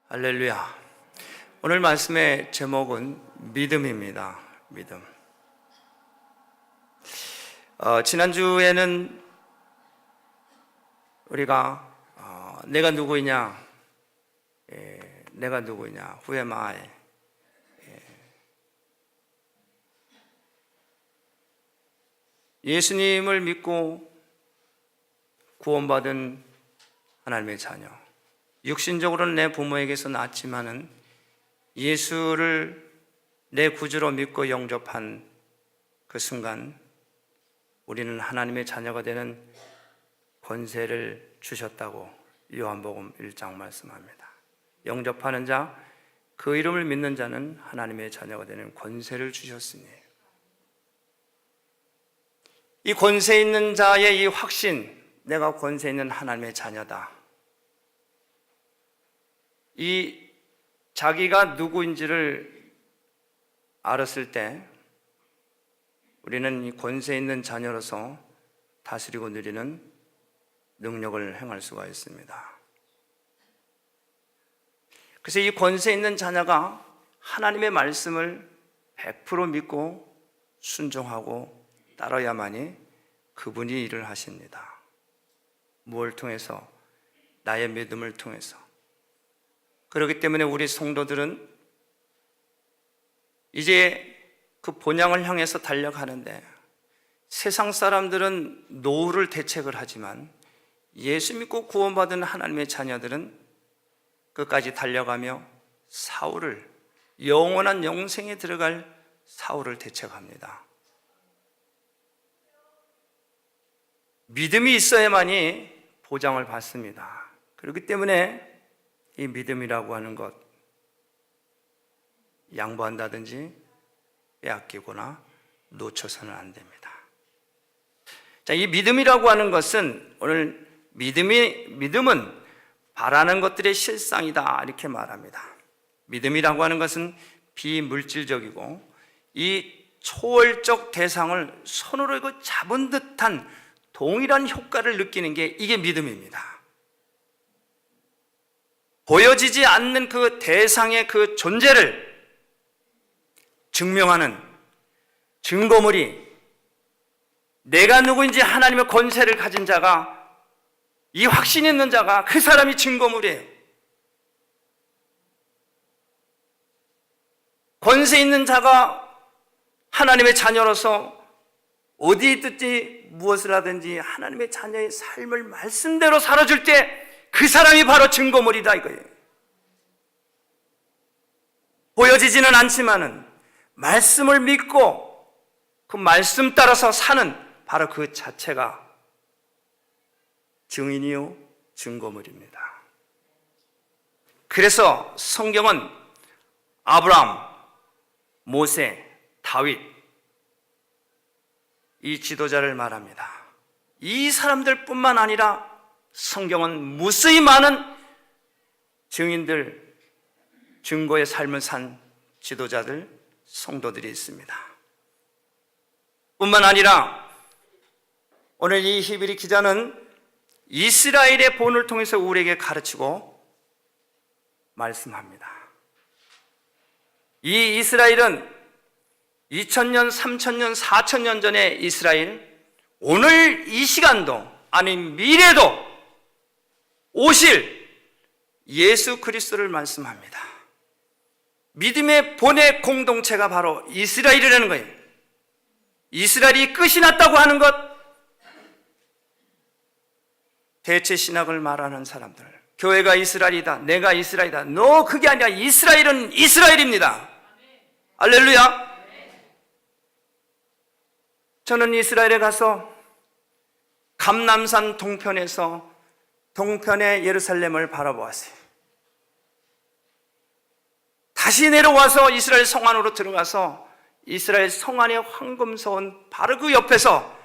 할렐루야. 오늘 말씀의 제목은 믿음입니다. 믿음. 지난주에는 우리가 내가 누구이냐, 내가 누구이냐, Who am I? 예수님을 믿고 구원받은 하나님의 자녀, 육신적으로는 내 부모에게서 낳았지만은 예수를 내 구주로 믿고 영접한 그 순간 우리는 하나님의 자녀가 되는 권세를 주셨다고 요한복음 1장 말씀합니다. 영접하는 자, 그 이름을 믿는 자는 하나님의 자녀가 되는 권세를 주셨으니, 이 권세 있는 자의 이 확신, 내가 권세 있는 하나님의 자녀다, 이 자기가 누구인지를 알았을 때 우리는 이 권세 있는 자녀로서 다스리고 누리는 능력을 행할 수가 있습니다. 그래서 이 권세 있는 자녀가 하나님의 말씀을 100% 믿고 순종하고 따라야만이 그분이 일을 하십니다. 무엇을 통해서? 나의 믿음을 통해서. 그렇기 때문에 우리 성도들은 이제 그 본향을 향해서 달려가는데, 세상 사람들은 노후를 대책을 하지만 예수 믿고 구원받은 하나님의 자녀들은 끝까지 달려가며 사후를, 영원한 영생에 들어갈 사후를 대책합니다. 믿음이 있어야만이 보장을 받습니다. 그렇기 때문에 이 믿음이라고 하는 것, 양보한다든지 빼앗기거나 놓쳐서는 안 됩니다. 자, 이 믿음이라고 하는 것은, 오늘 믿음은 바라는 것들의 실상이다, 이렇게 말합니다. 믿음이라고 하는 것은 비물질적이고 이 초월적 대상을 손으로 이거 잡은 듯한 동일한 효과를 느끼는 게, 이게 믿음입니다. 보여지지 않는 그 대상의 그 존재를 증명하는 증거물이, 내가 누구인지 하나님의 권세를 가진 자가, 이 확신 있는 자가, 그 사람이 증거물이에요. 권세 있는 자가 하나님의 자녀로서 어디 있든지 무엇을 하든지 하나님의 자녀의 삶을 말씀대로 살아줄 때 그 사람이 바로 증거물이다, 이거예요. 보여지지는 않지만은 말씀을 믿고 그 말씀 따라서 사는 바로 그 자체가 증인이요 증거물입니다. 그래서 성경은 아브라함, 모세, 다윗, 이 지도자를 말합니다. 이 사람들뿐만 아니라 성경은 무수히 많은 증인들, 증거의 삶을 산 지도자들, 성도들이 있습니다. 뿐만 아니라 오늘 이 히브리 기자는 이스라엘의 본을 통해서 우리에게 가르치고 말씀합니다. 이 이스라엘은 2000년, 3000년, 4000년 전의 이스라엘, 오늘 이 시간도, 아니 미래도 오실 예수 그리스도를 말씀합니다. 믿음의 본의 공동체가 바로 이스라엘이라는 거예요. 이스라엘이 끝이 났다고 하는 것, 대체 신학을 말하는 사람들, 교회가 이스라엘이다, 내가 이스라엘이다. No, 그게 아니라 이스라엘은 이스라엘입니다. 할렐루야. 저는 이스라엘에 가서 감람산 동편에서 동편의 예루살렘을 바라보았어요. 다시 내려와서 이스라엘 성 안으로 들어가서 이스라엘 성 안의 황금소원 바로 그 옆에서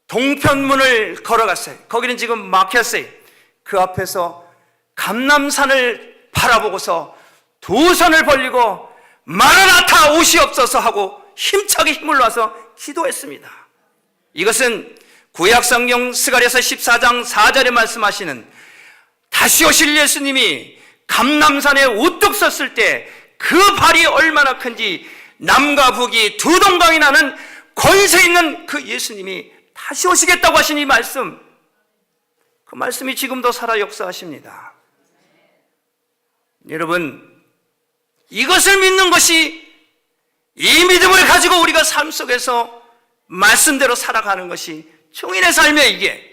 동편문을 걸어갔어요. 거기는 지금 막혔어요. 그 앞에서 감람산을 바라보고서 두 손을 벌리고 마라나타 오시옵소서 하고 힘차게 힘을 놔서 기도했습니다. 이것은 구약성경 스가랴서 14장 4절에 말씀하시는 다시 오실 예수님이 감람산에 우뚝 섰을 때 그 발이 얼마나 큰지 남과 북이 두 동강이 나는 권세 있는 그 예수님이 다시 오시겠다고 하신 이 말씀, 그 말씀이 지금도 살아 역사하십니다. 여러분, 이것을 믿는 것이, 이 믿음을 가지고 우리가 삶 속에서 말씀대로 살아가는 것이 증인의 삶이에요. 이게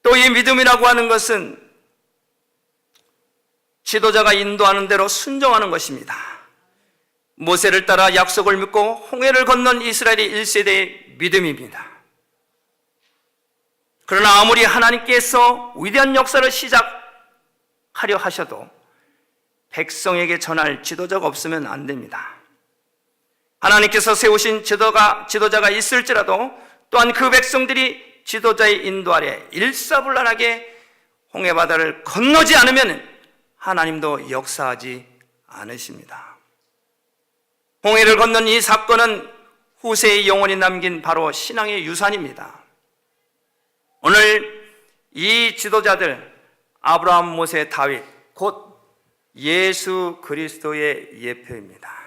또 이 믿음이라고 하는 것은 지도자가 인도하는 대로 순종하는 것입니다. 모세를 따라 약속을 믿고 홍해를 건넌 이스라엘의 1세대의 믿음입니다. 그러나 아무리 하나님께서 위대한 역사를 시작하려 하셔도 백성에게 전할 지도자가 없으면 안 됩니다. 하나님께서 세우신 지도자가 있을지라도 또한 그 백성들이 지도자의 인도 아래 일사불란하게 홍해바다를 건너지 않으면 하나님도 역사하지 않으십니다. 홍해를 건넌 이 사건은 후세의 영혼이 남긴 바로 신앙의 유산입니다. 오늘 이 지도자들, 아브라함, 모세, 다윗, 곧 예수 그리스도의 예표입니다.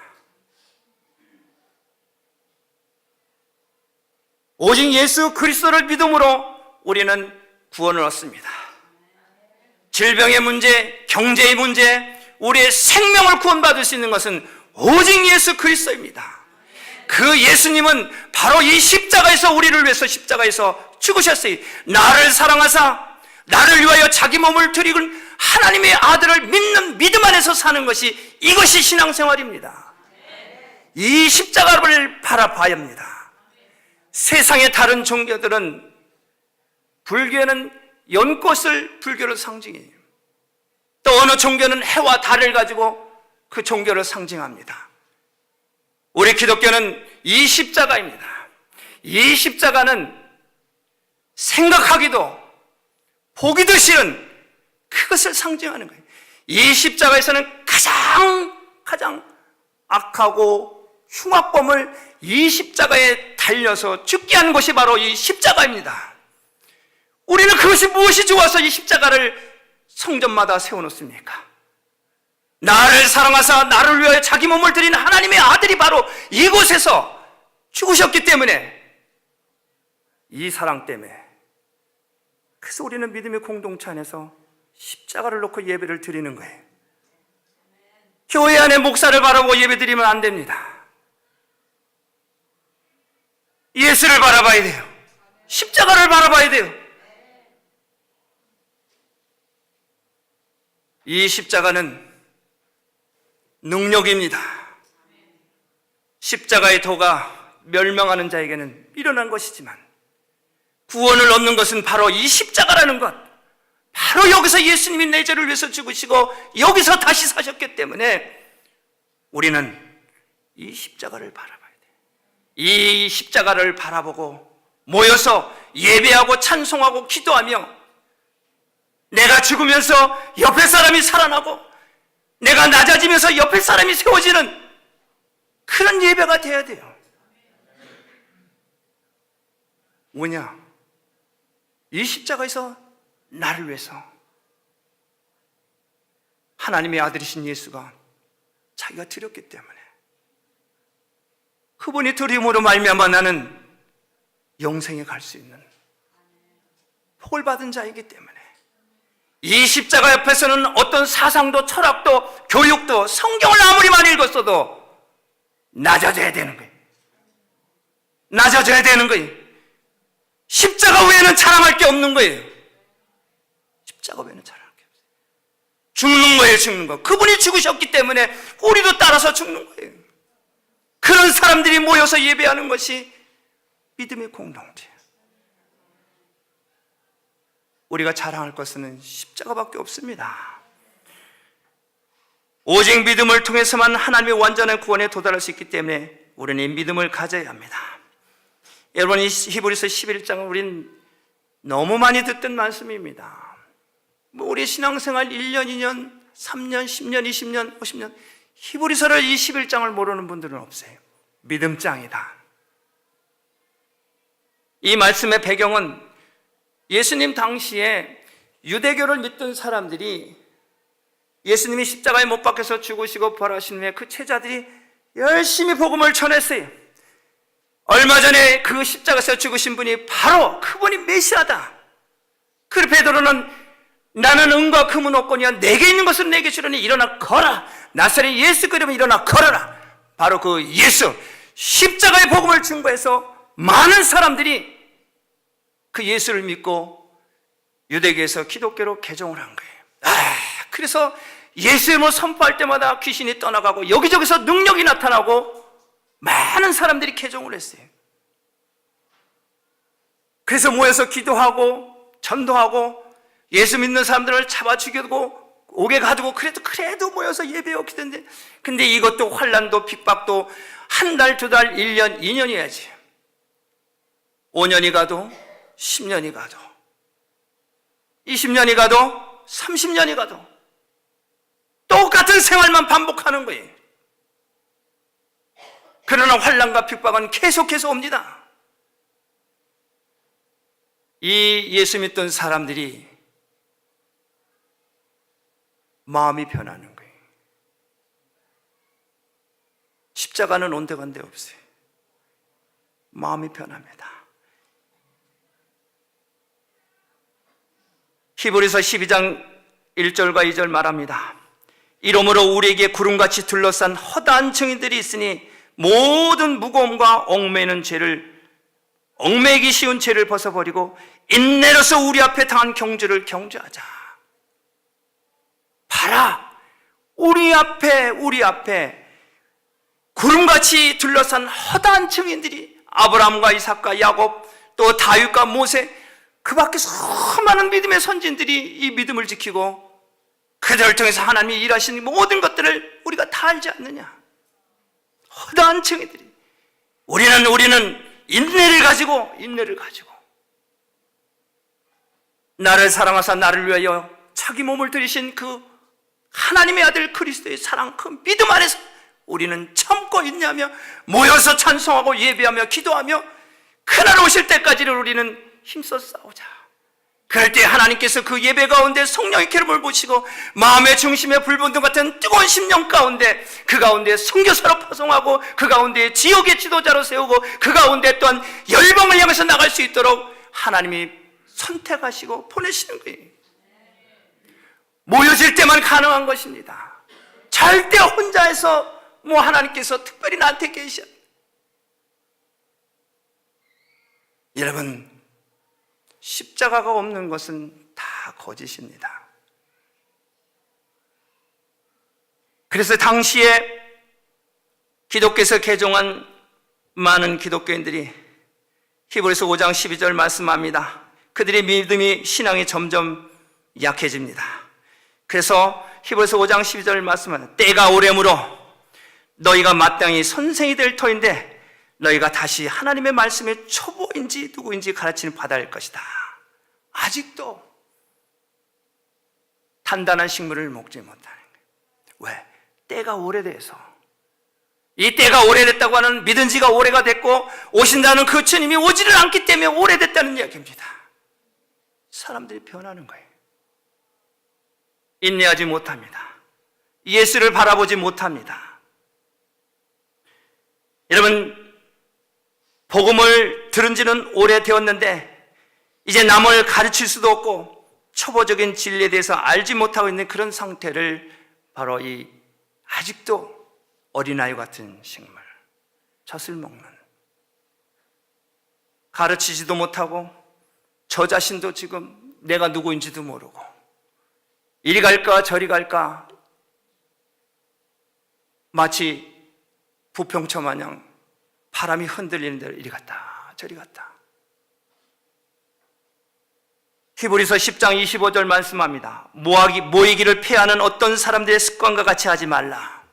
오직 예수 그리스도를 믿음으로 우리는 구원을 얻습니다. 질병의 문제, 경제의 문제, 우리의 생명을 구원받을 수 있는 것은 오직 예수 그리스도입니다. 그 예수님은 바로 이 십자가에서 우리를 위해서 십자가에서 죽으셨어요. 나를 사랑하사 나를 위하여 자기 몸을 드리고 하나님의 아들을 믿는 믿음 안에서 사는 것이, 이것이 신앙생활입니다. 이 십자가를 바라봐야 합니다. 세상의 다른 종교들은, 불교는 연꽃을 불교를 상징해요. 또 어느 종교는 해와 달을 가지고 그 종교를 상징합니다. 우리 기독교는 이 십자가입니다. 이 십자가는 생각하기도 보기도 싫은 그것을 상징하는 거예요. 이 십자가에서는 가장 악하고 흉악범을 이 십자가에 달려서 죽게 한 것이 바로 이 십자가입니다. 우리는 그것이 무엇이 좋아서 이 십자가를 성전마다 세워놓습니까? 나를 사랑하사 나를 위하여 자기 몸을 드린 하나님의 아들이 바로 이곳에서 죽으셨기 때문에, 이 사랑 때문에, 그래서 우리는 믿음의 공동체 안에서 십자가를 놓고 예배를 드리는 거예요. 교회 안에 목사를 바라보고 예배 드리면 안 됩니다. 예수를 바라봐야 돼요. 십자가를 바라봐야 돼요. 이 십자가는 능력입니다. 십자가의 도가 멸망하는 자에게는 미련한 것이지만 구원을 얻는 것은 바로 이 십자가라는 것, 바로 여기서 예수님이 내 죄를 위해서 죽으시고 여기서 다시 사셨기 때문에 우리는 이 십자가를 바라봐야 돼요. 이 십자가를 바라보고 모여서 예배하고 찬송하고 기도하며, 내가 죽으면서 옆에 사람이 살아나고 내가 낮아지면서 옆에 사람이 세워지는 그런 예배가 돼야 돼요. 뭐냐? 이 십자가에서 나를 위해서 하나님의 아들이신 예수가 자기가 드렸기 때문에, 그분이 드림으로 말미암아 나는 영생에 갈 수 있는 복을 받은 자이기 때문에, 이 십자가 옆에서는 어떤 사상도 철학도 교육도 성경을 아무리 많이 읽었어도 낮아져야 되는 거예요. 낮아져야 되는 거예요. 십자가 외에는 자랑할 게 없는 거예요. 십자가 외에는 자랑할 게 없어요. 죽는 거예요. 죽는 거. 그분이 죽으셨기 때문에 우리도 따라서 죽는 거예요. 그런 사람들이 모여서 예배하는 것이 믿음의 공동체예요. 우리가 자랑할 것은 십자가밖에 없습니다. 오직 믿음을 통해서만 하나님의 완전한 구원에 도달할 수 있기 때문에 우리는 이 믿음을 가져야 합니다. 여러분, 이 히브리서 11장은 우린 너무 많이 듣던 말씀입니다. 우리 신앙생활 1년, 2년, 3년, 10년, 20년, 50년 히브리서를 이 11장을 모르는 분들은 없어요. 믿음장이다. 이 말씀의 배경은 예수님 당시에 유대교를 믿던 사람들이 예수님이 십자가에 못 박혀서 죽으시고 부활하신 후에 그 제자들이 열심히 복음을 전했어요. 얼마 전에 그 십자가에서 죽으신 분이 바로 그분이 메시아다. 그리고 베드로는 나는 은과 금은 없거니와 내게 있는 것은 내게 주려니 일어나 걸어라. 나사렛 예수 그리면 일어나 걸어라. 바로 그 예수, 십자가의 복음을 증거해서 많은 사람들이 그 예수를 믿고 유대교에서 기독교로 개종을 한 거예요. 그래서 예수님을 선포할 때마다 귀신이 떠나가고 여기저기서 능력이 나타나고 많은 사람들이 개종을 했어요. 그래서 모여서 기도하고 전도하고 예수 믿는 사람들을 잡아 죽이고 옥에 가두고 그래도 모여서 예배하고 기도했는데, 근데 이것도 환난도 핍박도 한 달, 두 달, 1년, 2년이어야지. 5년이 가도 10년이 가도 20년이 가도 30년이 가도 똑같은 생활만 반복하는 거예요. 그러나 환난과 핍박은 계속해서 옵니다. 이 예수 믿던 사람들이 마음이 변하는 거예요. 십자가는 온데간데 없어요. 마음이 변합니다. 히브리서 12장 1절과 2절 말합니다. 이러므로 우리에게 구름같이 둘러싼 허다한 증인들이 있으니 모든 무거움과 얽매이기 쉬운 죄를 벗어버리고 인내로서 우리 앞에 당한 경주를 경주하자. 봐라, 우리 앞에 구름같이 둘러싼 허다한 증인들이 아브라함과 이삭과 야곱 또 다윗과 모세, 그 밖에 수많은 믿음의 선진들이 이 믿음을 지키고 그들을 통해서 하나님이 일하신 모든 것들을 우리가 다 알지 않느냐. 허다한 증인들이. 우리는 인내를 가지고 나를 사랑하사 나를 위하여 자기 몸을 들이신 그 하나님의 아들 그리스도의 사랑, 그 믿음 안에서 우리는 참고 인내하며 모여서 찬송하고 예배하며 기도하며 그날 오실 때까지를 우리는 힘써 싸우자. 그럴 때 하나님께서 그 예배 가운데 성령의 기름을 부으시고 마음의 중심에 불붙는 같은 뜨거운 심령 가운데, 그 가운데 선교사로 파송하고 그 가운데 지옥의 지도자로 세우고 그 가운데 또한 열방을 향해서 나갈 수 있도록 하나님이 선택하시고 보내시는 거예요. 모여질 때만 가능한 것입니다. 절대 혼자 해서 하나님께서 특별히 나한테 계셔. 여러분, 십자가가 없는 것은 다 거짓입니다. 그래서 당시에 기독교에서 개종한 많은 기독교인들이 히브리서 5장 12절 말씀합니다. 그들의 믿음이, 신앙이 점점 약해집니다. 그래서 히브리서 5장 12절 말씀합니다. 때가 오래므로 너희가 마땅히 선생이 될 터인데 너희가 다시 하나님의 말씀의 초보인지 누구인지 가르치는 받아야 할 것이다. 아직도 단단한 식물을 먹지 못하는 거예요. 왜? 때가 오래돼서. 이 때가 오래됐다고 하는, 믿은 지가 오래가 됐고 오신다는 그 주님이 오지를 않기 때문에 오래됐다는 이야기입니다. 사람들이 변하는 거예요. 인내하지 못합니다. 예수를 바라보지 못합니다. 여러분, 복음을 들은 지는 오래되었는데 이제 남을 가르칠 수도 없고 초보적인 진리에 대해서 알지 못하고 있는 그런 상태를 바로 이 아직도 어린아이 같은 식물, 젖을 먹는, 가르치지도 못하고 저 자신도 지금 내가 누구인지도 모르고 이리 갈까 저리 갈까 마치 부평초 마냥 바람이 흔들리는 대로 이리 갔다 저리 갔다. 히브리서 10장 25절 말씀합니다. 모이기를 피하는 어떤 사람들의 습관과 같이 하지 말라.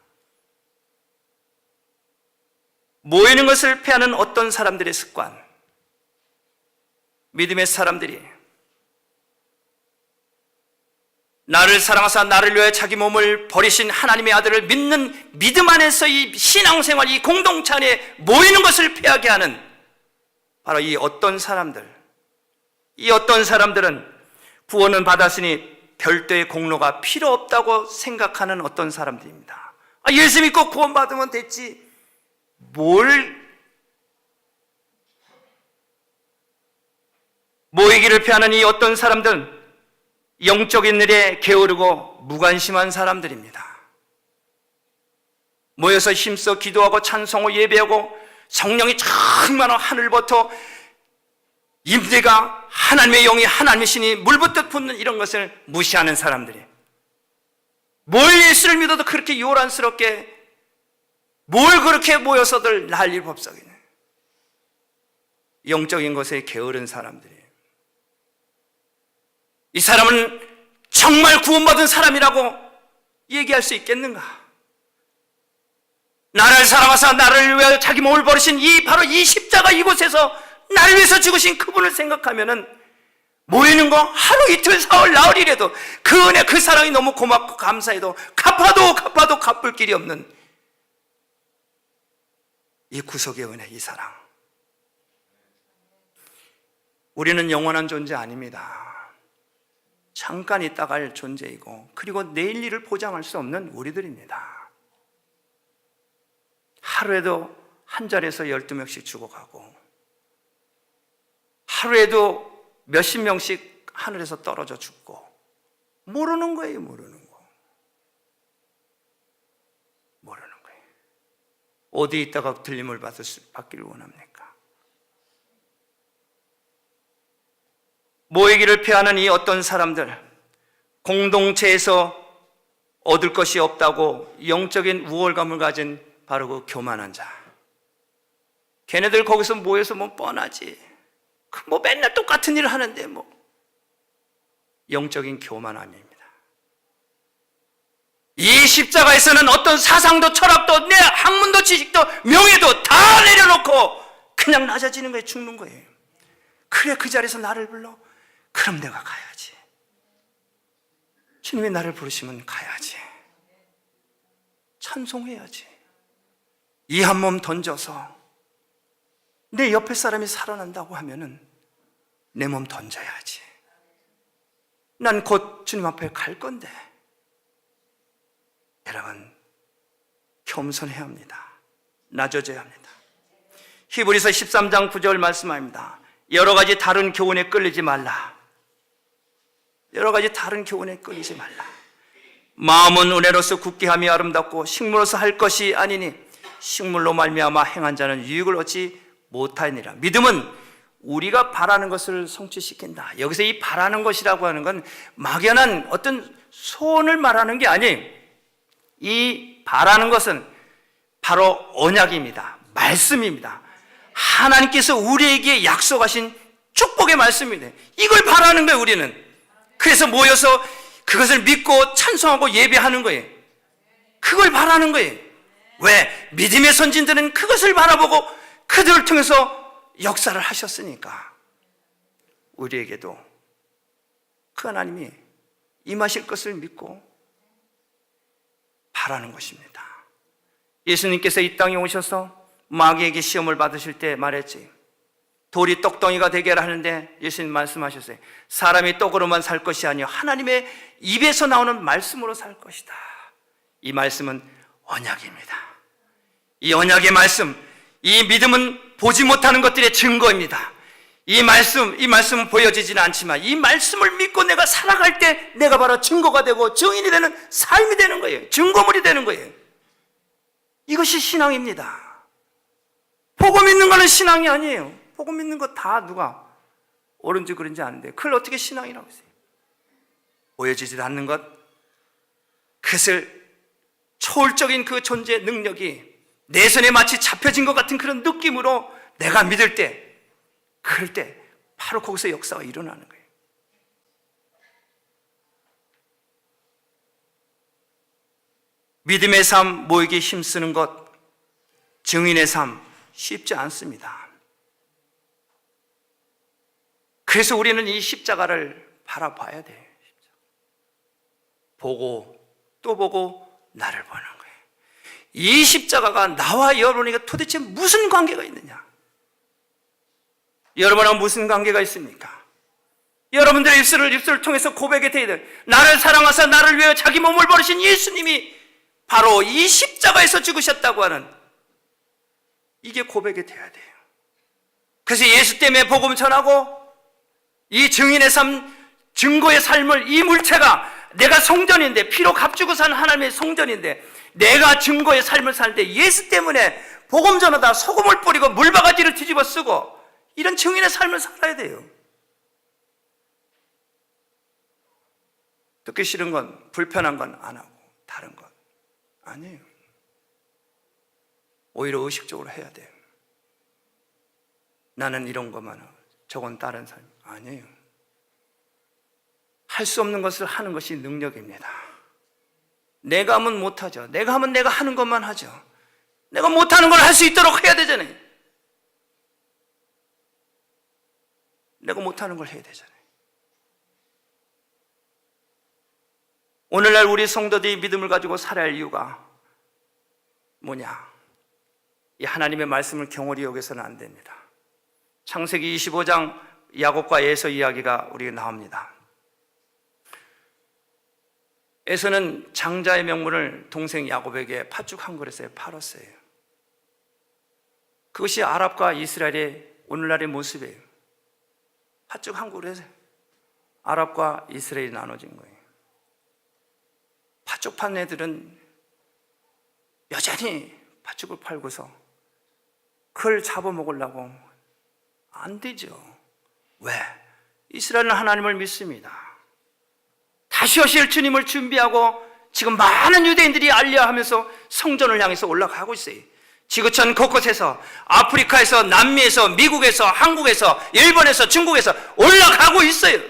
모이는 것을 피하는 어떤 사람들의 습관, 믿음의 사람들이 나를 사랑하사 나를 위하여 자기 몸을 버리신 하나님의 아들을 믿는 믿음 안에서 이 신앙생활, 이 공동체 안에 모이는 것을 피하게 하는 바로 이 어떤 사람들은 구원은 받았으니 별도의 공로가 필요 없다고 생각하는 어떤 사람들입니다. 예수 믿고 구원받으면 됐지. 모이기를 피하는 이 어떤 사람들은 영적인 일에 게으르고 무관심한 사람들입니다. 모여서 힘써 기도하고 찬송하고 예배하고 성령이 충만한 하늘부터 임재가 하나님의 영이 하나님의 신이 물붓듯 붓는 이런 것을 무시하는 사람들이, 뭘 예수를 믿어도 그렇게 요란스럽게 뭘 그렇게 모여서들 난리 법석이네. 영적인 것에 게으른 사람들이에요. 이 사람은 정말 구원받은 사람이라고 얘기할 수 있겠는가? 나를 사랑하사 나를 위하여 자기 몸을 버리신 바로 이 십자가 이곳에서 나를 위해서 죽으신 그분을 생각하면은 모이는 거 하루 이틀 사흘 나흘이라도 그 은혜 그 사랑이 너무 고맙고 감사해도 갚아도 갚을 길이 없는 이 구속의 은혜, 이 사랑. 우리는 영원한 존재 아닙니다. 잠깐 있다가 갈 존재이고, 그리고 내일 일을 보장할 수 없는 우리들입니다. 하루에도 한 자리에서 12명씩 죽어가고, 하루에도 몇십 명씩 하늘에서 떨어져 죽고, 모르는 거예요. 모르는 거예요. 어디 있다가 들림을 받기를 원합니까? 모이기를 피하는 이 어떤 사람들, 공동체에서 얻을 것이 없다고 영적인 우월감을 가진 바로 그 교만한 자. 걔네들 거기서 모여서 뭐 뻔하지, 뭐 맨날 똑같은 일을 하는데 뭐. 영적인 교만함입니다. 이 십자가에서는 어떤 사상도 철학도 내 학문도 지식도 명예도 다 내려놓고 그냥 낮아지는 거예요. 죽는 거예요. 그래, 그 자리에서 나를 불러? 그럼 내가 가야지. 주님이 나를 부르시면 가야지. 찬송해야지. 이 한 몸 던져서 내 옆에 사람이 살아난다고 하면은 내 몸 던져야지. 난 곧 주님 앞에 갈 건데. 여러분, 겸손해야 합니다. 낮아져야 합니다. 히브리서 13장 9절 말씀합니다. 여러 가지 다른 교훈에 끌리지 말라. 여러 가지 다른 교훈에 끌리지 말라. 마음은 은혜로서 굳게 하며 아름답고 식물로서 할 것이 아니니 식물로 말미암아 행한 자는 유익을 얻지 못하니라. 믿음은 우리가 바라는 것을 성취시킨다. 여기서 이 바라는 것이라고 하는 건 막연한 어떤 소원을 말하는 게 아니에요. 이 바라는 것은 바로 언약입니다. 말씀입니다. 하나님께서 우리에게 약속하신 축복의 말씀입니다. 이걸 바라는 거예요, 우리는. 그래서 모여서 그것을 믿고 찬송하고 예배하는 거예요. 그걸 바라는 거예요. 왜? 믿음의 선진들은 그것을 바라보고 그들을 통해서 역사를 하셨으니까 우리에게도 그 하나님이 임하실 것을 믿고 바라는 것입니다. 예수님께서 이 땅에 오셔서 마귀에게 시험을 받으실 때 말했지. 돌이 떡덩이가 되게 하는데 예수님 말씀하셨어요. 사람이 떡으로만 살 것이 아니요 하나님의 입에서 나오는 말씀으로 살 것이다. 이 말씀은 언약입니다. 이 언약의 말씀, 이 믿음은 보지 못하는 것들의 증거입니다. 이 말씀은 보여지지는 않지만 이 말씀을 믿고 내가 살아갈 때 내가 바로 증거가 되고 증인이 되는 삶이 되는 거예요. 증거물이 되는 거예요. 이것이 신앙입니다. 복음 믿는 거는 신앙이 아니에요. 복음 믿는 거 다 누가 옳은지 그런지 아는데 그걸 어떻게 신앙이라고 했어요? 보여지지 않는 것, 그것을 초월적인 그 존재 능력이 내 손에 마치 잡혀진 것 같은 그런 느낌으로 내가 믿을 때, 그럴 때 바로 거기서 역사가 일어나는 거예요. 믿음의 삶 모이기 힘쓰는 것, 증인의 삶 쉽지 않습니다. 그래서 우리는 이 십자가를 바라봐야 돼요. 보고 또 보고 나를 보는 거예요. 이 십자가가 나와 여러분에게 도대체 무슨 관계가 있느냐? 여러분하고 무슨 관계가 있습니까? 여러분들의 입술을 통해서 고백이 돼야 돼요. 나를 사랑하사 나를 위하여 자기 몸을 버리신 예수님이 바로 이 십자가에서 죽으셨다고 하는, 이게 고백이 돼야 돼요. 그래서 예수 때문에 복음 전하고, 이 증인의 삶, 증거의 삶을, 이 물체가 내가 성전인데, 피로 값주고 산 하나님의 성전인데, 내가 증거의 삶을 살 때 예수 때문에 복음 전하다 소금을 뿌리고 물바가지를 뒤집어 쓰고 이런 증인의 삶을 살아야 돼요. 듣기 싫은 건, 불편한 건 안 하고 다른 건 아니에요. 오히려 의식적으로 해야 돼요. 나는 이런 것만 하고 저건 다른 삶 아니에요. 할 수 없는 것을 하는 것이 능력입니다. 내가 하면 못하죠. 내가 하면 내가 하는 것만 하죠. 내가 못하는 걸 할 수 있도록 해야 되잖아요. 내가 못하는 걸 해야 되잖아요. 오늘날 우리 성도들이 믿음을 가지고 살아야 할 이유가 뭐냐? 이 하나님의 말씀을 경홀히 여겨서는 안 됩니다. 창세기 25장 야곱과 에서 이야기가 우리가 나옵니다. 에서는 장자의 명분을 동생 야곱에게 팥죽 한 그릇에 팔았어요. 그것이 아랍과 이스라엘의 오늘날의 모습이에요. 팥죽 한 그릇에 아랍과 이스라엘이 나눠진 거예요. 팥죽 판 애들은 여전히 팥죽을 팔고서 그걸 잡아먹으려고 안 되죠. 왜? 이스라엘은 하나님을 믿습니다. 다시 오실 주님을 준비하고 지금 많은 유대인들이 알려하면서 성전을 향해서 올라가고 있어요. 지구촌 곳곳에서, 아프리카에서, 남미에서, 미국에서, 한국에서, 일본에서, 중국에서 올라가고 있어요.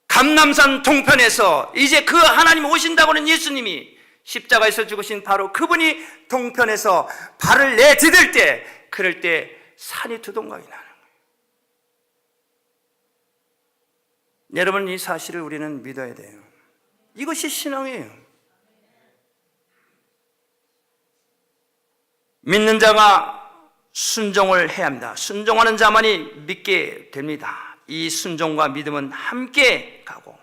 감람산 동편에서 이제 그 하나님 오신다고 하는 예수님이 십자가에서 죽으신 바로 그분이 동편에서 발을 내디딜 때, 그럴 때 산이 두동강이 나는 거예요. 여러분, 이 사실을 우리는 믿어야 돼요. 이것이 신앙이에요. 믿는 자가 순종을 해야 합니다. 순종하는 자만이 믿게 됩니다. 이 순종과 믿음은 함께 가고,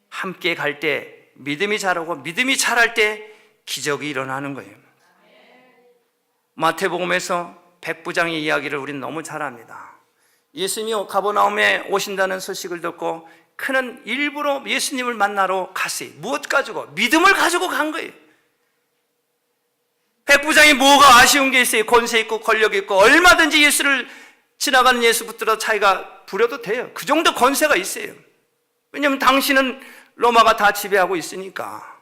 함께 갈 때 믿음이 자라고, 믿음이 자랄 때 기적이 일어나는 거예요. 마태복음에서 백부장의 이야기를 우리는 너무 잘 압니다. 예수님이 가버나움에 오신다는 소식을 듣고 그는 일부러 예수님을 만나러 갔어요. 무엇 가지고? 믿음을 가지고 간 거예요. 백부장이 뭐가 아쉬운 게 있어요? 권세 있고 권력 있고 얼마든지 예수를, 지나가는 예수 붙들어 자기가 부려도 돼요. 그 정도 권세가 있어요. 왜냐하면 당신은 로마가 다 지배하고 있으니까.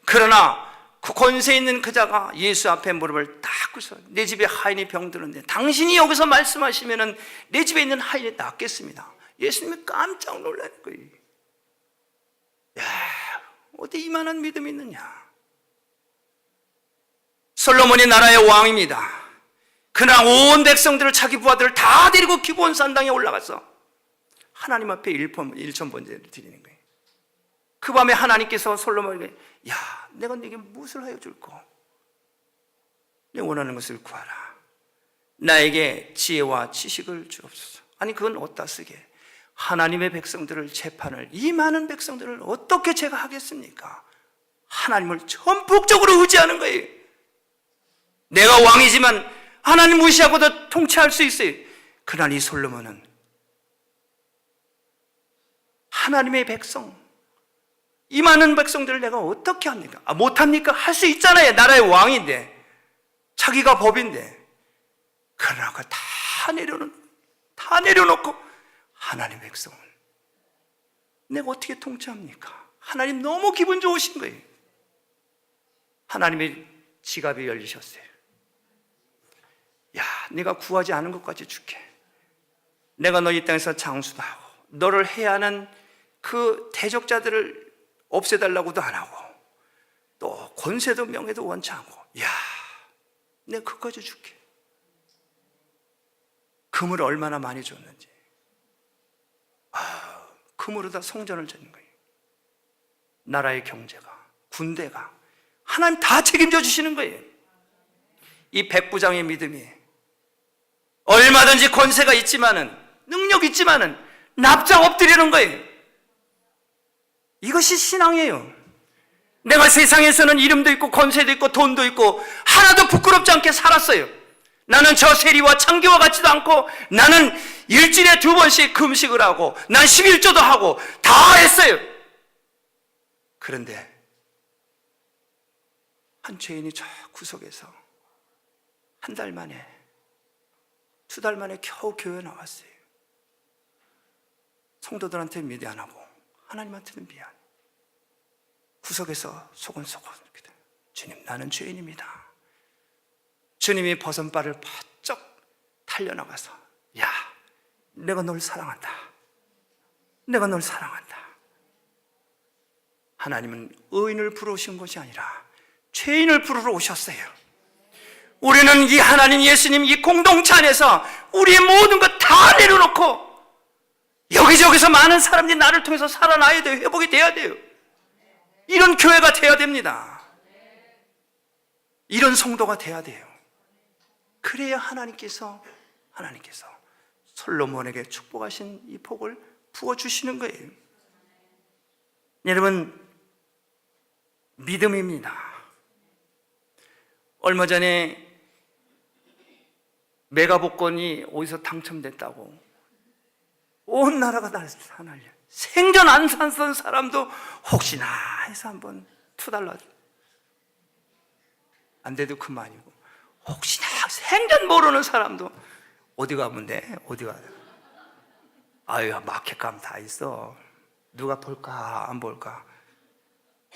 그러나 그 권세 있는 그자가 예수 앞에 무릎을 딱 꿇어서, 내 집에 하인이 병드는데 당신이 여기서 말씀하시면은 내 집에 있는 하인이 낫겠습니다. 예수님이 깜짝 놀라는 거예요. 야, 어디 이만한 믿음이 있느냐. 솔로몬이 나라의 왕입니다. 그러나 온 백성들을, 자기 부하들을 다 데리고 기브온 산당에 올라가서 하나님 앞에 일천번제를 드리는 거예요. 그 밤에 하나님께서 솔로몬에게, 야, 내가 네게 무엇을 하여 줄꼬? 내 원하는 것을 구하라. 나에게 지혜와 지식을 주옵소서. 아니, 그건 어디다 쓰게? 하나님의 백성들을, 재판을, 이 많은 백성들을 어떻게 제가 하겠습니까? 하나님을 전폭적으로 의지하는 거예요. 내가 왕이지만 하나님 무시하고도 통치할 수 있어요. 그러나 이 솔로몬은 하나님의 백성, 이 많은 백성들을 내가 어떻게 합니까? 못합니까? 할 수 있잖아요. 나라의 왕인데, 자기가 법인데. 그러나 그 다 내려놓고 하나님의 백성을 내가 어떻게 통치합니까? 하나님 너무 기분 좋으신 거예요. 하나님의 지갑이 열리셨어요. 야, 내가 구하지 않은 것까지 줄게. 내가 너 이 땅에서 장수도 하고, 너를 해야 하는 그 대적자들을 없애달라고도 안 하고, 또 권세도 명예도 원치 않고, 야, 내가 그것까지 줄게. 금을 얼마나 많이 줬는지. 금으로 다 성전을 짓는 거예요. 나라의 경제가, 군대가, 하나님 다 책임져 주시는 거예요. 이 백부장의 믿음이 얼마든지 권세가 있지만은, 능력 있지만은, 납작 엎드리는 거예요. 이것이 신앙이에요. 내가 세상에서는 이름도 있고 권세도 있고 돈도 있고 하나도 부끄럽지 않게 살았어요. 나는 저 세리와 창기와 같지도 않고, 나는 일주일에 2번씩 금식을 하고, 난 11조도 하고 다 했어요. 그런데 한 죄인이 저 구석에서 한 달 만에, 2달 만에 겨우 교회 나왔어요. 성도들한테 미안하고 하나님한테는 미안. 구석에서 소곤소곤, 주님, 나는 죄인입니다. 주님이 버선발을 바쩍 달려나가서, 야, 내가 널 사랑한다. 내가 널 사랑한다. 하나님은 의인을 부르신 것이 아니라 죄인을 부르러 오셨어요. 우리는 이 하나님, 예수님, 이 공동체 안에서 우리의 모든 것 다 내려놓고 여기저기서 많은 사람들이 나를 통해서 살아나야 돼요. 회복이 돼야 돼요. 이런 교회가 돼야 됩니다. 이런 성도가 돼야 돼요. 그래야 하나님께서 솔로몬에게 축복하신 이 복을 부어주시는 거예요. 여러분, 믿음입니다. 얼마 전에 메가복권이 어디서 당첨됐다고 온 나라가 날 사날려. 생전 안 산 사람도 혹시나 해서 한번 $2 안 돼도 그만이고, 혹시나 생전 모르는 사람도 어디 가면 돼? 어디 가요? 아유, 마켓 가면 다 있어. 누가 볼까 안 볼까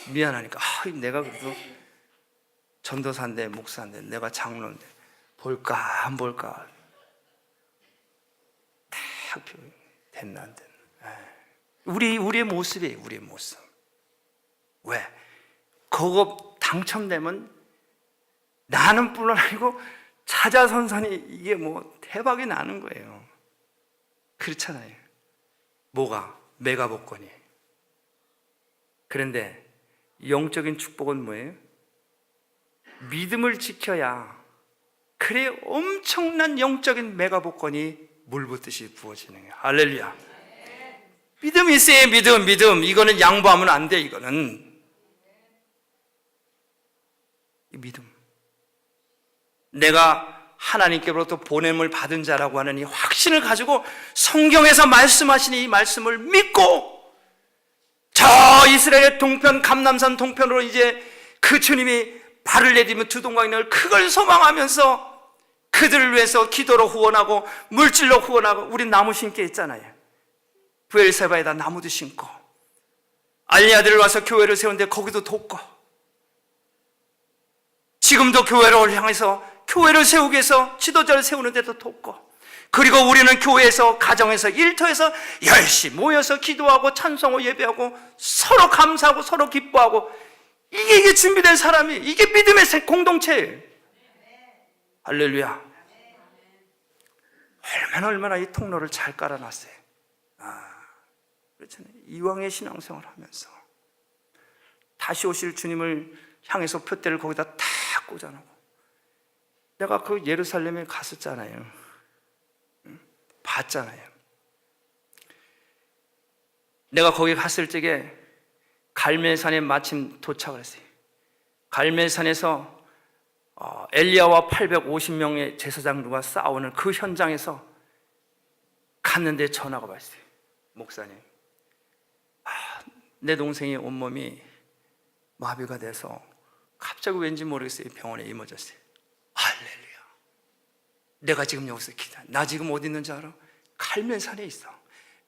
미안하니까, 내가 그래도 전도사인데 목사인데 내가 장로인데 볼까 안 볼까 다 됐나 안 됐나. 우리의 모습이에요. 우리의 모습. 왜? 그거 당첨되면 나는 뿐만 아니고 차자선선이 이게 뭐 대박이 나는 거예요. 그렇잖아요. 뭐가? 메가복권이. 그런데 영적인 축복은 뭐예요? 믿음을 지켜야, 그래 엄청난 영적인 메가복권이 물붓듯이 부어지는 거예요. 할렐루야. 믿음이 있어야 믿음. 이거는 양보하면 안 돼. 이거는 믿음. 내가 하나님께로부터 보냄을 받은 자라고 하는 이 확신을 가지고 성경에서 말씀하신 이 말씀을 믿고, 저 이스라엘의 동편, 감람산 동편으로 이제 그 주님이 발을 내디면 두동강이 늘 그걸 소망하면서 그들을 위해서 기도로 후원하고 물질로 후원하고, 우린 나무 심게 했잖아요. 부엘세바에다 나무도 심고, 알리아들을 와서 교회를 세우는데 거기도 돕고, 지금도 교회를 향해서 교회를 세우기 위해서 지도자를 세우는 데도 돕고, 그리고 우리는 교회에서, 가정에서, 일터에서 열심히 모여서 기도하고 찬송하고 예배하고 서로 감사하고 서로 기뻐하고, 이게 준비된 사람이, 이게 믿음의 공동체예요. 할렐루야. 얼마나 이 통로를 잘 깔아놨어요. 그렇잖아요. 이왕의 신앙생활을 하면서 다시 오실 주님을 향해서 표대를 거기다 탁 꽂아놓고, 내가 그 예루살렘에 갔었잖아요. 봤잖아요. 내가 거기 갔을 적에 갈멜산에 마침 도착을 했어요. 갈멜산에서 엘리야와 850명의 제사장들과 싸우는 그 현장에서 갔는데 전화가 왔어요. 목사님, 내 동생이 온몸이 마비가 돼서 갑자기 왠지 모르겠어요, 병원에 임어졌어요. 할렐루야. 내가 지금 여기서 나 지금 어디 있는지 알아? 갈멜산에 있어.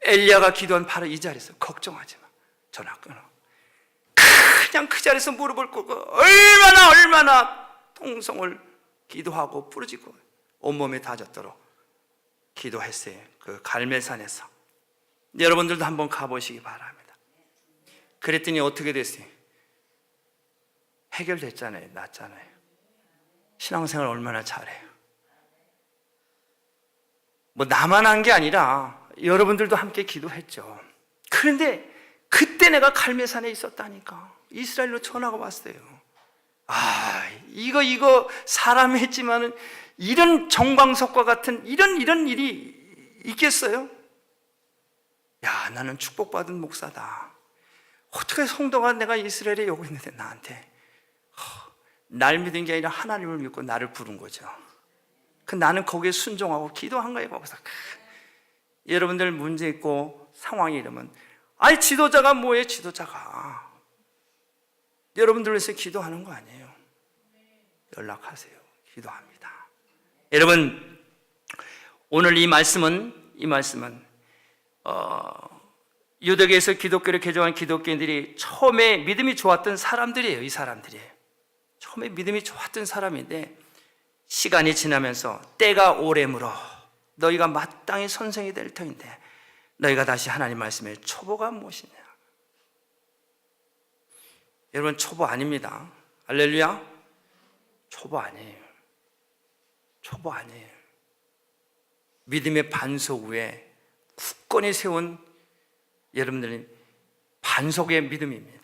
엘리야가 기도한 바로 이 자리에서. 걱정하지 마. 전화 끊어. 그냥 그 자리에서 무릎을 꿇고 얼마나 통성을 기도하고 부르짖고 온몸이 다졌도록 기도했어요. 그 갈멜산에서. 여러분들도 한번 가보시기 바랍니다. 그랬더니 어떻게 됐어요? 해결됐잖아요. 낫잖아요. 신앙생활 얼마나 잘해요. 뭐 나만 한 게 아니라 여러분들도 함께 기도했죠. 그런데 그때 내가 갈멜산에 있었다니까. 이스라엘로 전화가 왔어요. 이거 사람이 했지만은 이런 정광석과 같은 이런 일이 있겠어요? 나는 축복받은 목사다. 어떻게 성도가 내가 이스라엘에 여기 있는데 나한테 날 믿은 게 아니라 하나님을 믿고 나를 부른 거죠. 나는 거기에 순종하고 기도한 거예요. 거기서 여러분들 문제 있고 상황이 이러면 아니 지도자가 뭐예요? 지도자가 여러분들 위해서 기도하는 거 아니에요. 연락하세요. 기도합니다. 여러분 오늘 이 말씀은 유대교에서 기독교를 개종한 기독교인들이 처음에 믿음이 좋았던 사람들이에요. 이 사람들이 처음에 믿음이 좋았던 사람인데 시간이 지나면서 때가 오래므로 너희가 마땅히 선생이 될 터인데 너희가 다시 하나님 말씀에 초보가 무엇이냐. 여러분 초보 아닙니다. 할렐루야. 초보 아니에요. 초보 아니에요. 믿음의 반석 위에 굳건히 세운 여러분들은 반석의 믿음입니다.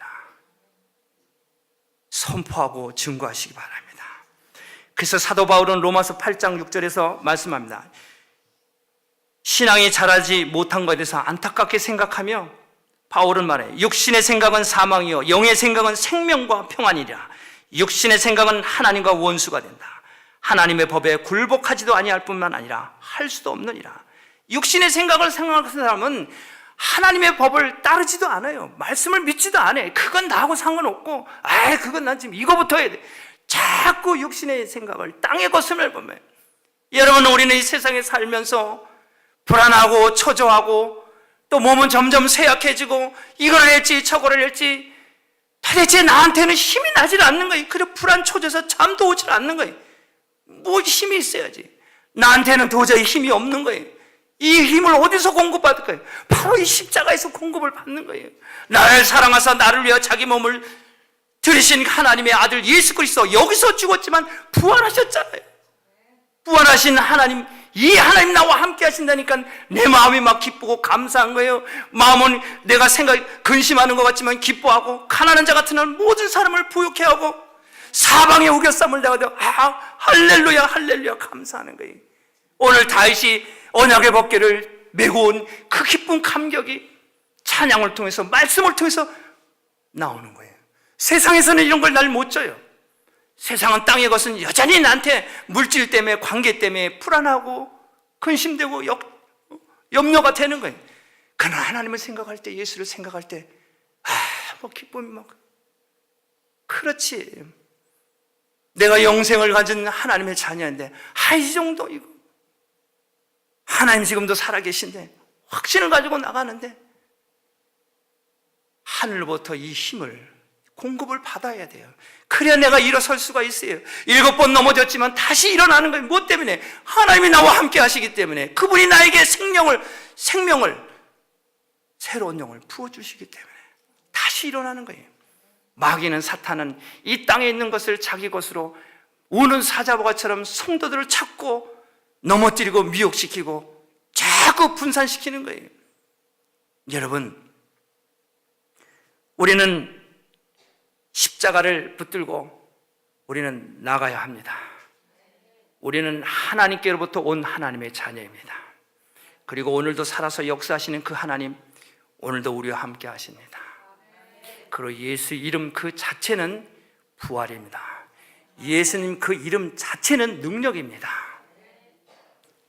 선포하고 증거하시기 바랍니다. 그래서 사도 바울은 로마서 8장 6절에서 말씀합니다. 신앙이 자라지 못한 것에 대해서 안타깝게 생각하며 바울은 말해요. 육신의 생각은 사망이요 영의 생각은 생명과 평안이라. 육신의 생각은 하나님과 원수가 된다. 하나님의 법에 굴복하지도 아니할 뿐만 아니라 할 수도 없느니라. 육신의 생각을 생각하는 사람은 하나님의 법을 따르지도 않아요. 말씀을 믿지도 않아요. 그건 나하고 상관없고 그건 난 지금 이거부터 해야 돼. 자꾸 육신의 생각을 땅의 것을 보면 여러분 우리는 이 세상에 살면서 불안하고 초조하고 또 몸은 점점 쇠약해지고 이걸 할지 저걸 할지 도대체 나한테는 힘이 나질 않는 거예요. 그래 불안 초조해서 잠도 오질 않는 거예요. 뭐 힘이 있어야지. 나한테는 도저히 힘이 없는 거예요. 이 힘을 어디서 공급받을 거예요? 바로 이 십자가에서 공급을 받는 거예요. 나를 사랑하사 나를 위하여 자기 몸을 들이신 하나님의 아들 예수 그리스도 여기서 죽었지만 부활하셨잖아요. 부활하신 하나님, 이 하나님 나와 함께 하신다니까 내 마음이 막 기쁘고 감사한 거예요. 마음은 내가 근심하는 것 같지만 기뻐하고 가난한 자 같은 한 모든 사람을 부욕해 하고 사방에 우겨쌈을 내가도 할렐루야 할렐루야 감사하는 거예요. 오늘 다윗이 언약의 법궤를 메고 온 그 기쁜 감격이 찬양을 통해서 말씀을 통해서 나오는 거예요. 세상에서는 이런 걸 날 못 줘요. 세상은 땅의 것은 여전히 나한테 물질 때문에 관계 때문에 불안하고 근심되고 염려가 되는 거예요. 그러나 하나님을 생각할 때 예수를 생각할 때 뭐 기쁨이 막 그렇지. 내가 영생을 가진 하나님의 자녀인데 이 정도 이거 하나님 지금도 살아계신데 확신을 가지고 나가는데 하늘부터 이 힘을 공급을 받아야 돼요. 그래야 내가 일어설 수가 있어요. 7번 넘어졌지만 다시 일어나는 거예요. 뭐 때문에? 하나님이 나와 함께 하시기 때문에. 그분이 나에게 생명을 새로운 영을 부어주시기 때문에 다시 일어나는 거예요. 마귀는 사탄은 이 땅에 있는 것을 자기 것으로 우는 사자보가처럼 성도들을 찾고 넘어뜨리고 미혹시키고 자꾸 분산시키는 거예요. 여러분, 우리는 십자가를 붙들고 우리는 나가야 합니다. 우리는 하나님께로부터 온 하나님의 자녀입니다. 그리고 오늘도 살아서 역사하시는 그 하나님, 오늘도 우리와 함께 하십니다. 그리고 예수 이름 그 자체는 부활입니다. 예수님 그 이름 자체는 능력입니다.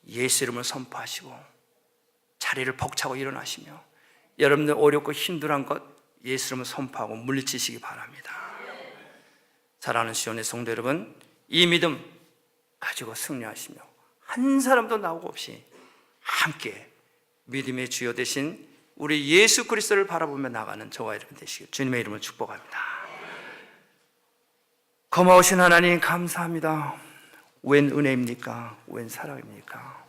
예수 이름을 선포하시고 자리를 벅차고 일어나시며 여러분들 어렵고 힘들한 것 예수 이름을 선포하고 물리치시기 바랍니다. 사랑하는 시온의 성도 여러분, 이 믿음 가지고 승리하시며 한 사람도 나오고 없이 함께 믿음의 주여 되신 우리 예수 그리스도를 바라보며 나가는 저와 여러분 되시길 주님의 이름으로 축복합니다. 고마우신 하나님 감사합니다. 웬 은혜입니까? 웬 사랑입니까?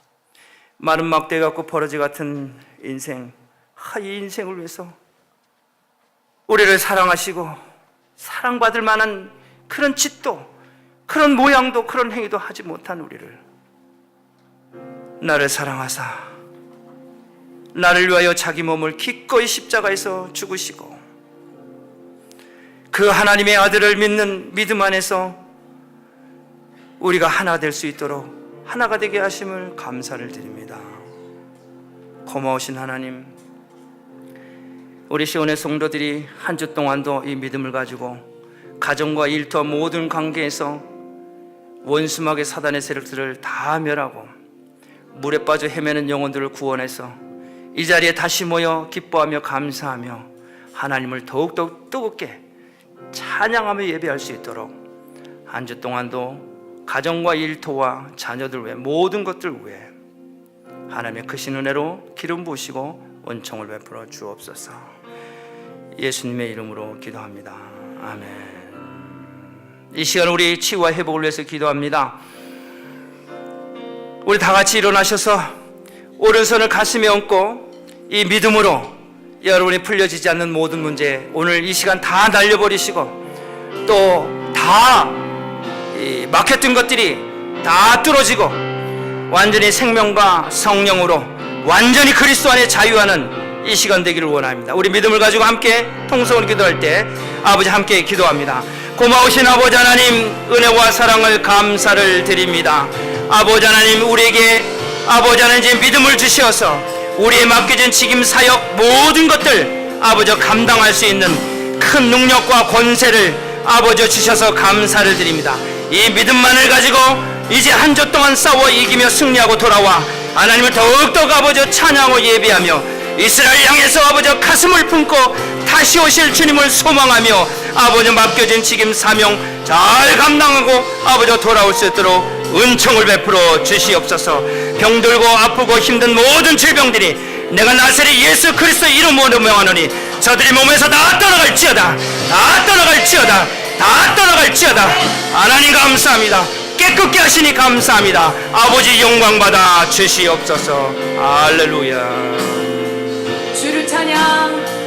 마른 막대 같고 버러지 같은 인생, 이 인생을 위해서 우리를 사랑하시고 사랑받을 만한 그런 짓도, 그런 모양도, 그런 행위도 하지 못한 우리를 나를 사랑하사 나를 위하여 자기 몸을 기꺼이 십자가에서 죽으시고 그 하나님의 아들을 믿는 믿음 안에서 우리가 하나 될 수 있도록 하나가 되게 하심을 감사를 드립니다. 고마우신 하나님, 우리 시온의 성도들이 한 주 동안도 이 믿음을 가지고 가정과 일터와 모든 관계에서 원수막의 사단의 세력들을 다 멸하고 물에 빠져 헤매는 영혼들을 구원해서 이 자리에 다시 모여 기뻐하며 감사하며 하나님을 더욱더 뜨겁게 찬양하며 예배할 수 있도록 한 주 동안도 가정과 일터와 자녀들 외 모든 것들 외에 하나님의 크신 은혜로 기름 부으시고 은총을 베풀어 주옵소서. 예수님의 이름으로 기도합니다. 아멘. 이 시간 우리 치유와 회복을 위해서 기도합니다. 우리 다 같이 일어나셔서 오른손을 가슴에 얹고 이 믿음으로 여러분이 풀려지지 않는 모든 문제 오늘 이 시간 다 날려버리시고 또 다 막혔던 것들이 다 뚫어지고 완전히 생명과 성령으로 완전히 그리스도 안에 자유하는 이 시간 되기를 원합니다. 우리 믿음을 가지고 함께 통성으로 기도할 때 아버지 함께 기도합니다. 고마우신 아버지 하나님, 은혜와 사랑을 감사를 드립니다. 아버지 하나님, 우리에게 아버지 하나님 믿음을 주시어서 우리의 맡겨진 책임 사역 모든 것들 아버지 감당할 수 있는 큰 능력과 권세를 아버지 주셔서 감사를 드립니다. 이 믿음만을 가지고 이제 한 주 동안 싸워 이기며 승리하고 돌아와 하나님을 더욱더 아버지 찬양하고 예배하며 이스라엘 향해서 아버지 가슴을 품고 다시 오실 주님을 소망하며 아버지 맡겨진 책임 사명 잘 감당하고 아버지 돌아올 수 있도록 은총을 베풀어 주시옵소서. 병들고 아프고 힘든 모든 질병들이 내가 나사렛 예수 그리스도 이름으로 명하노니 저들의 몸에서 다 떠나갈지어다. 다 떠나갈지어다. 다 떠나갈지어다. 하나님 감사합니다. 깨끗게 하시니 감사합니다. 아버지 영광 받아 주시옵소서. 할렐루야. 주를 찬양.